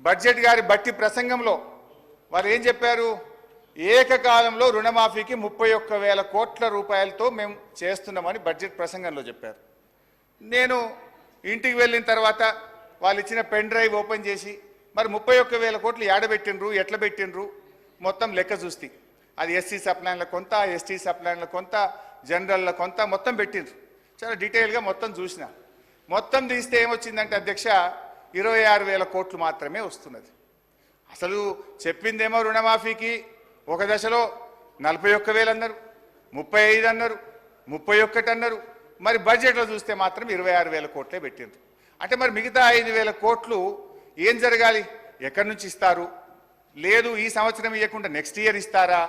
Budget గారి బట్టి ప్రసంగంలో వారు ఏం చెప్పారు? ఏకకాలంలో రుణమాఫీకి 31,000 కోట్ల రూపాయలతో మేము చేస్తున్నామని బడ్జెట్ ప్రసంగంలో చెప్పారు. నేను ఇంటికి వెళ్ళిన తర్వాత వాళ్ళు ఇచ్చిన పెన్ డ్రైవ్ ఓపెన్ చేసి మరి 31,000 కోట్లు ఏడబెట్టినరు, ఎట్లా పెట్టినరు మొత్తం లెక్క చూస్తే అది ఎస్సీ సప్లైన్ల కొంత, ఎస్టీ సప్లైన్ల కొంత, జనరల్ల కొంత మొత్తం పెట్టినరు. చాలా డీటెయిల్గా మొత్తం చూసిన. మొత్తం తీస్తే ఏమొచ్చిందంటే అధ్యక్ష 26,000 కోట్లు మాత్రమే వస్తున్నది. అసలు చెప్పిందేమో రుణమాఫీకి ఒక దశలో 41,000 అన్నారు, 35 అన్నారు, 31 అన్నారు. మరి బడ్జెట్లో చూస్తే మాత్రం 26,000 కోట్లే పెట్టిండ్రు. అంటే మరి మిగతా 5,000 కోట్లు ఏం జరగాలి? ఎక్కడి నుంచి ఇస్తారు? లేదు ఈ సంవత్సరం ఇవ్వకుండా నెక్స్ట్ ఇయర్ ఇస్తారా?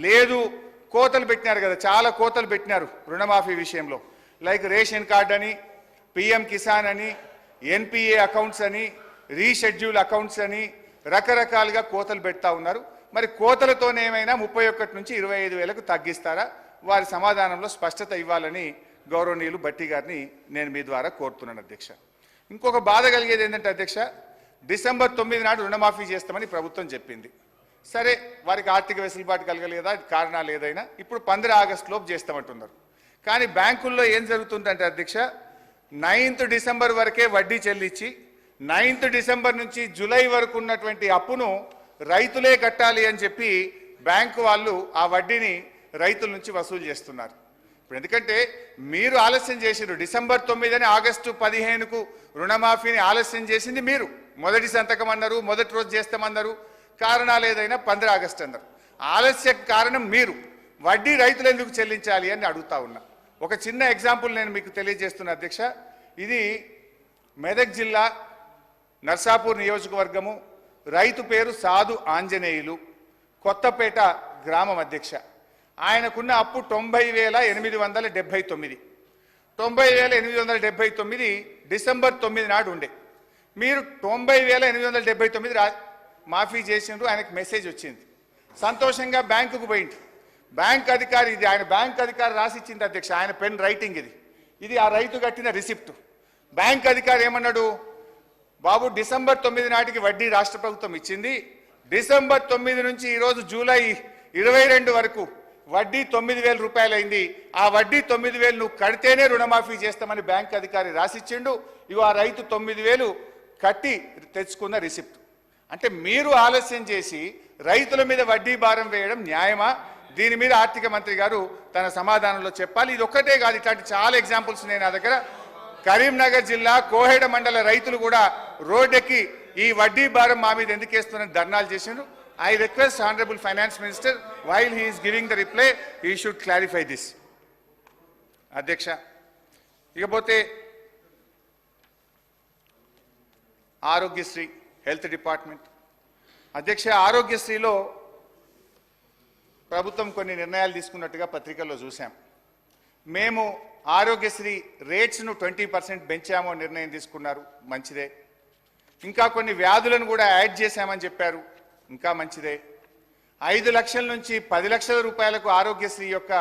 లేదు కోతలు పెట్టినారు కదా, చాలా కోతలు పెట్టినారు రుణమాఫీ విషయంలో. లైక్ రేషన్ కార్డ్ అని, పిఎం కిసాన్ అని, ఎన్పిఏ అకౌంట్స్ అని, రీషెడ్యూల్ అకౌంట్స్ అని రకరకాలుగా కోతలు పెడతా ఉన్నారు. మరి కోతలతోనే ఏమైనా 31 నుంచి 25,000కు తగ్గిస్తారా? వారి సమాధానంలో స్పష్టత ఇవ్వాలని గౌరవనీయులు భట్టి గారిని నేను మీ ద్వారా కోరుతున్నాను అధ్యక్ష. ఇంకొక బాధ కలిగేది ఏంటంటే అధ్యక్ష, డిసెంబర్ 9 నాడు రుణమాఫీ చేస్తామని ప్రభుత్వం చెప్పింది. సరే వారికి ఆర్థిక వెసులుబాటు కలగలేదా, కారణాలు ఏదైనా ఇప్పుడు 15 ఆగస్టు లోపు చేస్తామంటున్నారు. కానీ బ్యాంకుల్లో ఏం జరుగుతుందంటే అధ్యక్ష 9th డిసెంబర్ వరకే వడ్డీ చెల్లించి 9th డిసెంబర్ నుంచి జూలై వరకు ఉన్నటువంటి అప్పును రైతులే కట్టాలి అని చెప్పి బ్యాంకు వాళ్ళు ఆ వడ్డీని రైతుల నుంచి వసూలు చేస్తున్నారు. ఇప్పుడు ఎందుకంటే మీరు ఆలస్యం చేసిరు. డిసెంబర్ 9 అని ఆగస్టు 15కు రుణమాఫీని ఆలస్యం చేసింది మీరు. మొదటి సంతకం అన్నారు, మొదటి రోజు చేస్తామన్నారు, కారణాలు ఏదైనా 15 ఆగస్టు అన్నారు. ఆలస్య కారణం మీరు. వడ్డీ రైతులు ఎందుకు చెల్లించాలి అని అడుగుతా ఉన్నా. ఒక చిన్న ఎగ్జాంపుల్ నేను మీకు తెలియజేస్తున్నా అధ్యక్ష. ఇది మెదక్ జిల్లా నర్సాపూర్ నియోజకవర్గము. రైతు పేరు సాధు ఆంజనేయులు, కొత్తపేట గ్రామం అధ్యక్ష. ఆయనకున్న అప్పు 90,879. 90,879 డిసెంబర్ 9 నాడు ఉండే. మీరు 90,879 మాఫీ చేసిండ్రు. ఆయనకు మెసేజ్ వచ్చింది. సంతోషంగా బ్యాంకుకు పోయింది. బ్యాంక్ అధికారి, ఇది ఆయన బ్యాంక్ అధికారి రాసిచ్చింది అధ్యక్ష, ఆయన పెన్ రైటింగ్ ఇది. ఇది ఆ రైతు కట్టిన రిసిప్ట్. బ్యాంక్ అధికారి ఏమన్నాడు? బాబు డిసెంబర్ 9 నాటికి వడ్డీ రాష్ట్ర ప్రభుత్వం ఇచ్చింది. డిసెంబర్ 9 నుంచి ఈరోజు జూలై 22 వరకు వడ్డీ 9,000 రూపాయలు అయింది. ఆ వడ్డీ 9,000 నువ్వు కడితేనే రుణమాఫీ చేస్తామని బ్యాంక్ అధికారి రాసిచ్చిండు. ఇగో ఆ రైతు 9,000 కట్టి తెచ్చుకున్న రిసిప్ట్. అంటే మీరు ఆలస్యం చేసి రైతుల మీద వడ్డీ భారం వేయడం న్యాయమా? దీని మీద ఆర్థిక మంత్రి గారు తన సమాధానంలో చెప్పాలి. ఇది ఒక్కటే కాదు, ఇట్లాంటి చాలా ఎగ్జాంపుల్స్ నేను నా దగ్గర. కరీంనగర్ జిల్లా కోహెడ మండల రైతులు కూడా రోడ్డెక్కి ఈ వడ్డీ భారం మా మీద ఎందుకు వేస్తున్నారని ధర్నాలు చేసిండ్రు. I request Honorable Finance Minister, while he is giving the reply, he should clarify this. అధ్యక్ష, ఇకపోతే ఆరోగ్యశ్రీ హెల్త్ డిపార్ట్మెంట్ అధ్యక్ష, ఆరోగ్యశ్రీలో ప్రభుత్వం కొన్ని నిర్ణయాలు తీసుకున్నట్టుగా పత్రికల్లో చూసాం. మేము ఆరోగ్యశ్రీ రేట్స్ను 20% పెంచామో నిర్ణయం తీసుకున్నారు, మంచిదే. ఇంకా కొన్ని వ్యాధులను కూడా యాడ్ చేశామని చెప్పారు, ఇంకా మంచిదే. 5 లక్షల నుంచి 10 లక్షల రూపాయలకు ఆరోగ్యశ్రీ యొక్క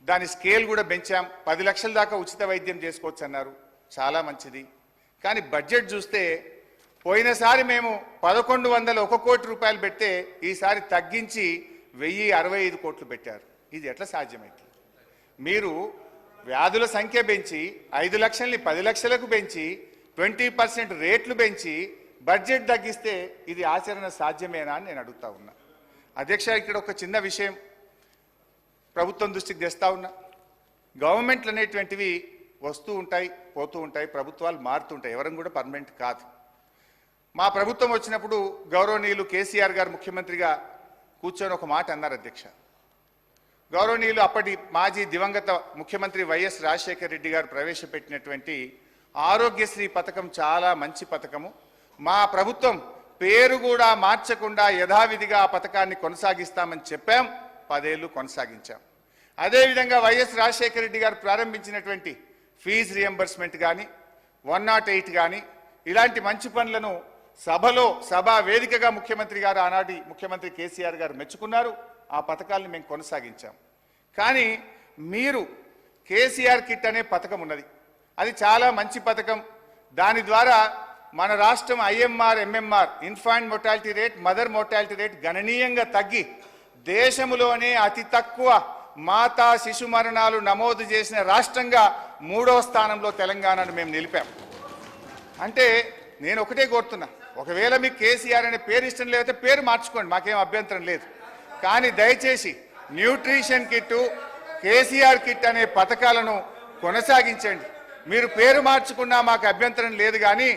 దాని స్కేల్ కూడా పెంచాం. 10 లక్షల దాకా ఉచిత వైద్యం చేసుకోవచ్చు అన్నారు, చాలా మంచిది. కానీ బడ్జెట్ చూస్తే పోయినసారి మేము 1,101 కోటి రూపాయలు పెడితే ఈసారి తగ్గించి 1,065 కోట్లు పెట్టారు. ఇది ఎట్లా సాధ్యమైంది? మీరు వ్యాధుల సంఖ్య పెంచి 5 లక్షల్ని 10 లక్షలకు పెంచి 20% రేట్లు పెంచి బడ్జెట్ తగ్గిస్తే ఇది ఆచరణ సాధ్యమేనా అని నేను అడుగుతా ఉన్నా. అధ్యక్ష, ఇక్కడ ఒక చిన్న విషయం ప్రభుత్వం దృష్టికి తెస్తా ఉన్నా. గవర్నమెంట్లు అనేటువంటివి వస్తూ ఉంటాయి, పోతూ ఉంటాయి, ప్రభుత్వాలు మారుతుంటాయి, ఎవరం కూడా పర్మనెంట్ కాదు. మా ప్రభుత్వం వచ్చినప్పుడు గౌరవనీయులు కేసీఆర్ గారు ముఖ్యమంత్రిగా కూర్చొని ఒక మాట అన్నారు అధ్యక్ష. గౌరవనీయులు అప్పటి మాజీ దివంగత ముఖ్యమంత్రి వైఎస్ రాజశేఖర రెడ్డి గారు ప్రవేశపెట్టినటువంటి ఆరోగ్యశ్రీ పథకం చాలా మంచి పథకము. మా ప్రభుత్వం పేరు కూడా మార్చకుండా యథావిధిగా ఆ పథకాన్ని కొనసాగిస్తామని చెప్పాం. 10 ఏళ్ళు కొనసాగించాం. అదేవిధంగా వైఎస్ రాజశేఖర రెడ్డి గారు ప్రారంభించినటువంటి ఫీజు రియంబర్స్మెంట్ కానీ 108 కానీ ఇలాంటి మంచి పనులను సభా వేదికగా ముఖ్యమంత్రి గారు ఆనాటి ముఖ్యమంత్రి కేసీఆర్ గారు మెచ్చుకున్నారు. ఆ పథకాలను మేము కొనసాగించాం. కానీ మీరు కేసీఆర్ కిట్ అనే పథకం ఉన్నది, అది చాలా మంచి పథకం. దాని ద్వారా మన రాష్ట్రం IMR MMR infant mortality rate mother mortality rate గణనీయంగా తగ్గి దేశంలోనే అతి తక్కువ మాతా శిశు మరణాలు నమోదు చేసిన రాష్ట్రంగా 3వ స్థానంలో తెలంగాణను మేము నిలిపాం. అంటే నేను ఒకటే కోరుతున్నా, ఒకవేళ మీకు కేసీఆర్ అనే పేరు ఇష్టం లేకపోతే పేరు మార్చుకోండి, మాకేం అభ్యంతరం లేదు. కానీ దయచేసి న్యూట్రిషన్ కిట్, కేసీఆర్ కిట్ అనే పథకాలను కొనసాగించండి. మీరు పేరు మార్చుకున్నా మాకు అభ్యంతరం లేదు, కానీ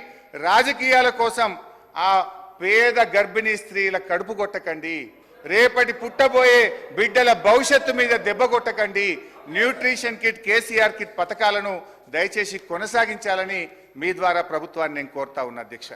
రాజకీయాల కోసం ఆ పేద గర్భిణీ స్త్రీల కడుపు కొట్టకండి, రేపటి పుట్టబోయే బిడ్డల భవిష్యత్తు మీద దెబ్బ కొట్టకండి. న్యూట్రిషన్ కిట్, కేసీఆర్ కిట్ పథకాలను దయచేసి కొనసాగించాలని మీ ద్వారా ప్రభుత్వాన్ని నేను కోరుతా ఉన్నా అధ్యక్ష.